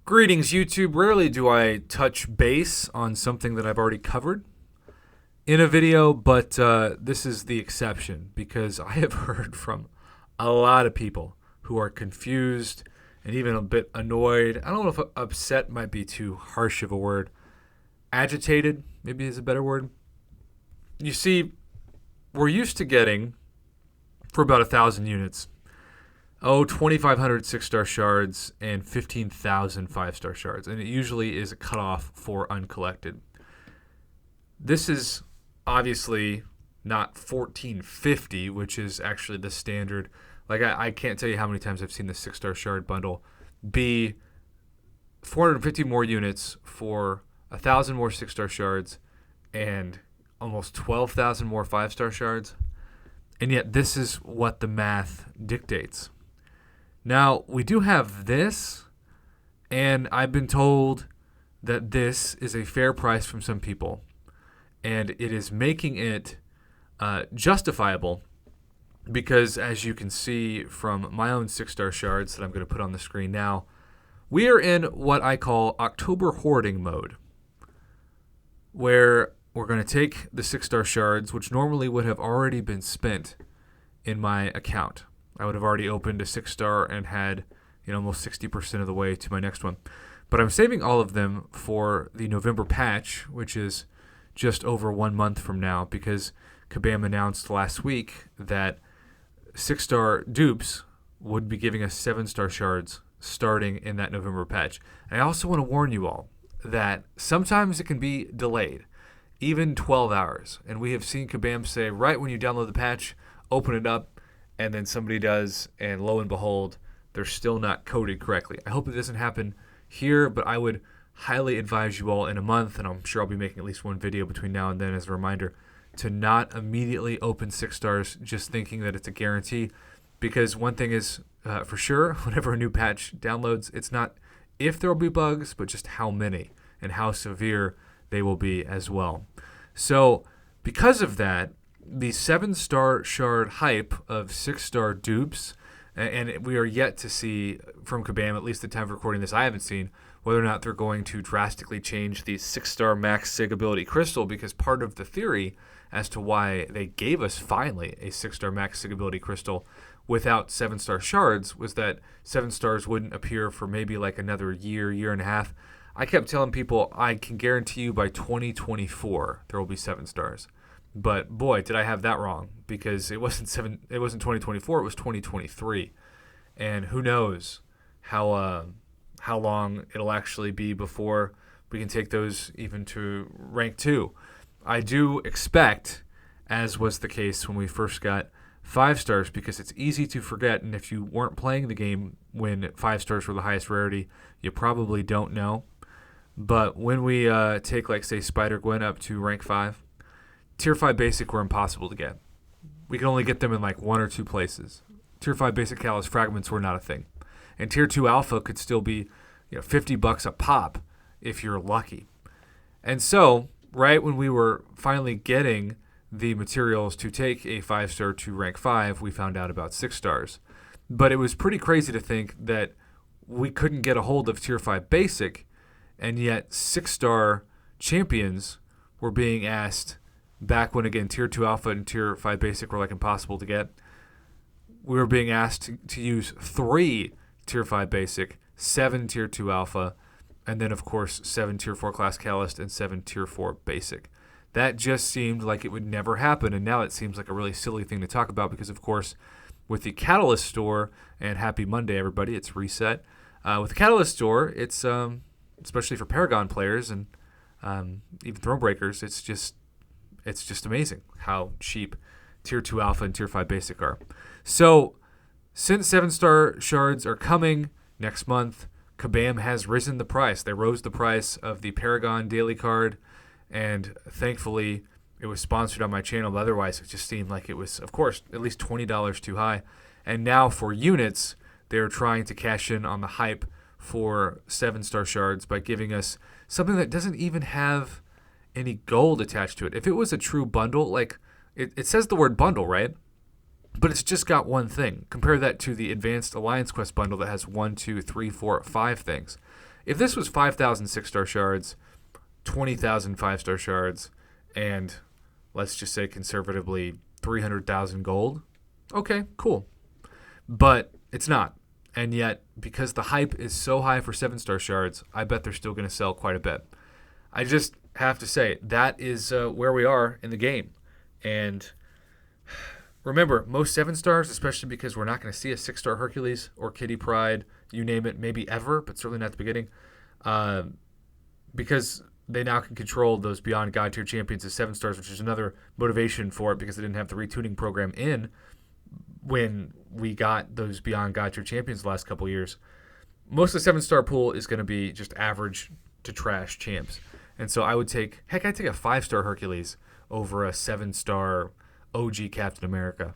Greetings, YouTube. Rarely do I touch base on something that I've already covered in a video, but this is the exception because I have heard from a lot of people who are confused and even a bit annoyed. I don't know if upset might be too harsh of a word. Agitated, maybe is a better word. You see, we're used to getting, for about 1,000 units, 2,500 6-star shards and 15,000 5-star shards. And it usually is a cutoff for uncollected. This is obviously not 1,450, which is actually the standard. Like, I can't tell you how many times I've seen the 6-star shard bundle be 450 more units for 1,000 more 6-star shards and almost 12,000 more 5-star shards. And yet this is what the math dictates. Now, we do have this, and I've been told that this is a fair price from some people, and it is making it justifiable because, as you can see from my own 6-star shards that I'm going to put on the screen now, we are in what I call October hoarding mode, where we're going to take the 6-star shards, which normally would have already been spent in my account. I would have already opened a 6-star and had almost 60% of the way to my next one. But I'm saving all of them for the November patch, which is just over 1 month from now, because Kabam announced last week that 6-star dupes would be giving us 7-star shards starting in that November patch. And I also want to warn you all that sometimes it can be delayed, even 12 hours. And we have seen Kabam say, right when you download the patch, open it up, and then somebody does, and lo and behold, they're still not coded correctly. I hope it doesn't happen here, but I would highly advise you all in a month, and I'm sure I'll be making at least one video between now and then as a reminder, to not immediately open 6-stars just thinking that it's a guarantee, because one thing is for sure, whenever a new patch downloads, it's not if there will be bugs, but just how many and how severe they will be as well. So because of that, the 7-star shard hype of 6-star dupes, and we are yet to see from Kabam, at least the time of recording this, I haven't seen whether or not they're going to drastically change the 6-star max sig ability crystal, because part of the theory as to why they gave us finally a 6-star max sig ability crystal without 7-star shards was that 7 stars wouldn't appear for maybe like another year and a half. I kept telling people I can guarantee you by 2024 there will be 7 stars. But boy, did I have that wrong, because it wasn't 2024, it was 2023. And who knows how long it'll actually be before we can take those even to rank 2. I do expect, as was the case when we first got 5 stars, because it's easy to forget, and if you weren't playing the game when 5 stars were the highest rarity, you probably don't know. But when we take, like, say, Spider-Gwen up to rank 5, Tier 5 Basic were impossible to get. We could only get them in like 1 or 2 places. Tier 5 Basic Callus Fragments were not a thing. And Tier 2 Alpha could still be $50 a pop if you're lucky. And so, right when we were finally getting the materials to take a 5-star to rank 5, we found out about 6 stars. But it was pretty crazy to think that we couldn't get a hold of Tier 5 Basic, and yet 6-star champions were being asked. Back when, again, Tier 2 Alpha and Tier 5 Basic were like impossible to get, we were being asked to use 3 Tier 5 Basic, 7 Tier 2 Alpha, and then, of course, 7 Tier 4 Class Catalyst and 7 Tier 4 Basic. That just seemed like it would never happen, and now it seems like a really silly thing to talk about because, of course, with the Catalyst Store, and happy Monday, everybody, it's reset. With the Catalyst Store, it's, especially for Paragon players and even Thronebreakers, it's just amazing how cheap Tier 2 Alpha and Tier 5 Basic are. So, since 7-star shards are coming next month, Kabam has risen the price. They rose the price of the Paragon daily card, and thankfully it was sponsored on my channel, but otherwise it just seemed like it was, of course, at least $20 too high. And now for units, they're trying to cash in on the hype for 7-star shards by giving us something that doesn't even have any gold attached to it. If it was a true bundle, like it says the word bundle, right? But it's just got one thing. Compare that to the Advanced Alliance Quest bundle that has 1, 2, 3, 4, 5 things. If this was 5,000 6-star shards, 20,000 5-star shards, and let's just say conservatively 300,000 gold, okay, cool. But it's not. And yet, because the hype is so high for 7-star shards, I bet they're still going to sell quite a bit. I just have to say, that is where we are in the game. And remember, most 7-stars, especially because we're not going to see a 6-star Hercules or Kitty Pryde, you name it, maybe ever, but certainly not at the beginning, because they now can control those Beyond God tier champions as 7-stars, which is another motivation for it because they didn't have the retuning program in when we got those Beyond God tier champions the last couple of years. Most of the 7-star pool is going to be just average to trash champs. And so I'd take a 5-star Hercules over a 7-star OG Captain America.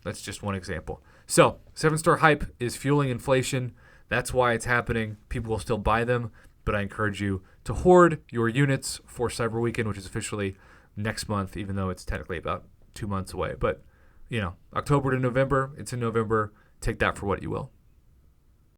That's just one example. So 7-star hype is fueling inflation. That's why it's happening. People will still buy them, but I encourage you to hoard your units for Cyber Weekend, which is officially next month, even though it's technically about 2 months away. But, October to November, it's in November. Take that for what you will.